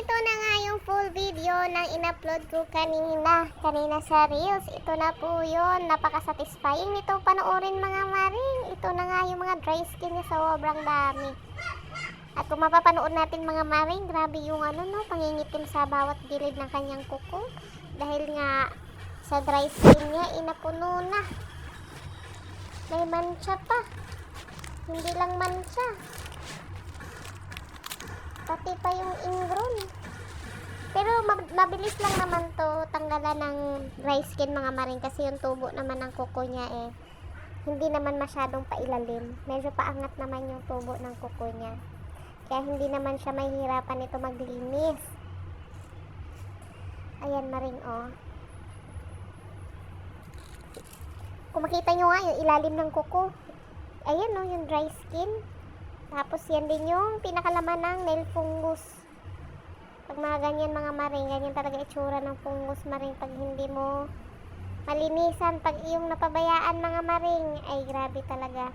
ito na nga yung full video ng in-upload ko kanina sa Reels. Ito na po yun. Napaka-satisfying nito panoorin mga maring. Ito na nga yung mga dry skin niya, sobrang dami. At kung mapapanood natin mga maring, grabe yung pangingitim sa bawat gilid ng kanyang kuko. Dahil nga sa dry skin niya, inapuno na. May mancha pa. Hindi lang mancha, pati pa yung ingrown. Pero mabilis lang naman to tanggalan ng dry skin mga maring, kasi yung tubo naman ng kuko niya hindi naman masyadong pailalim. Medyo paangat naman yung tubo ng kuko niya. Kaya hindi naman siya mahihirapan ito maglinis. Ayan maring Kung makita nyo nga yung ilalim ng kuko. Ayan yung dry skin. Tapos yan din yung pinakalaman ng nail fungus. Pag mga ganyan mga maring, ganyan talaga itsura ng fungus maring pag hindi mo malinisan. Pag iyong napabayaan mga maring, ay grabe talaga.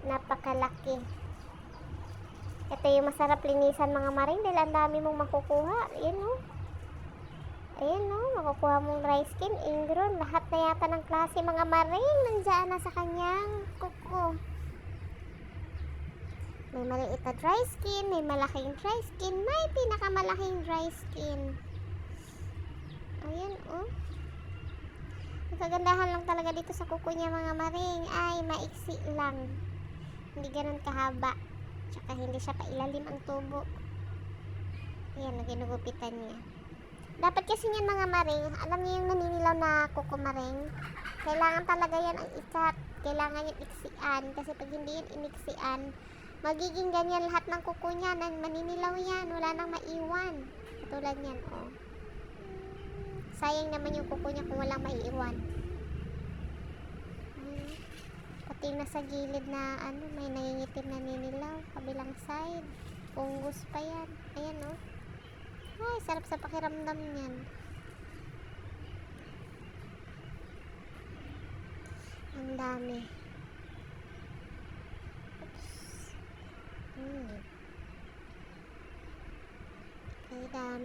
Napakalaki. Ito yung masarap linisan mga maring dahil ang dami mong makukuha. Ayan makukuha mong dry skin, ingrown, lahat na yata ng klase mga maring nandiyan na sa kanyang kuko. May maliit na dry skin, may malaking dry skin, may pinakamalaking dry skin. Ayan Ang kagandahan lang talaga dito sa kuko niya mga maring ay maiksi lang. Hindi ganun kahaba. Tsaka hindi siya pailalim ang tubo. Ayan, ginugupitan niya. Dapat kasi niyan mga maring, alam niyo yung naninilaw na kuko maring, kailangan talaga yan ang ikat. Kailangan yung iksian. Kasi pag hindi yan iniksian, magiging ganyan lahat ng kuko niya. Maninilaw yan. Wala nang maiwan. Katulad yan, Sayang naman yung kuko niya kung walang maiiwan. Pati nasa gilid na may nangingitim na ninilaw. Kabilang side. Fungus pa yan. Ayan, Ay, sarap sa pakiramdam niyan. Ang dami.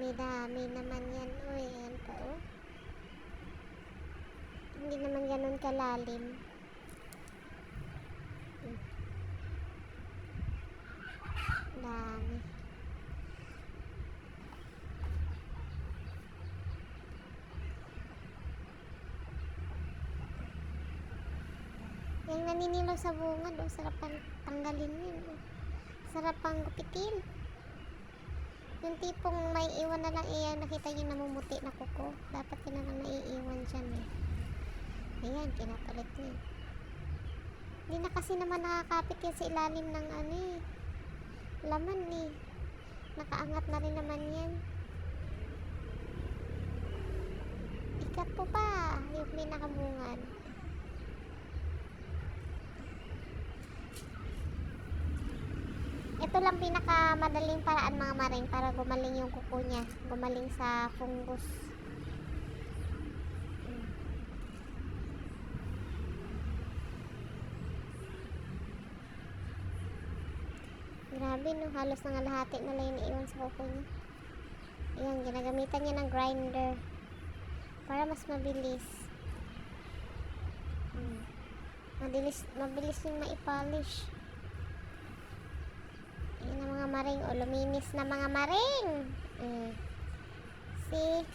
Ay, dami naman yan. Ayan pa, Hindi naman ganun kalalim. Dami. Yung naninilaw sa bungad, sarap pang tanggalin yun. Sarap pang gupitin. Yung tipong may iwan na lang nakita nyo namumuti na kuko. Dapat yun na lang naiiwan dyan Ayan, kinapalit niya. Hindi na kasi naman nakakapit yan sa ilalim ng laman Nakaangat na rin naman yan. Ikat po pa yung pinakabungad. Ito lang pinakamadaling paraan mga maring para gumaling yung kuko niya. Gumaling sa fungus. Grabe halos nangalahati na lang yung iwan sa kuko niya. Ayan, ginagamitan niya ng grinder para mas mabilis. Mabilis yung maipolish. Ayan na mga maring, luminis na mga maring. See?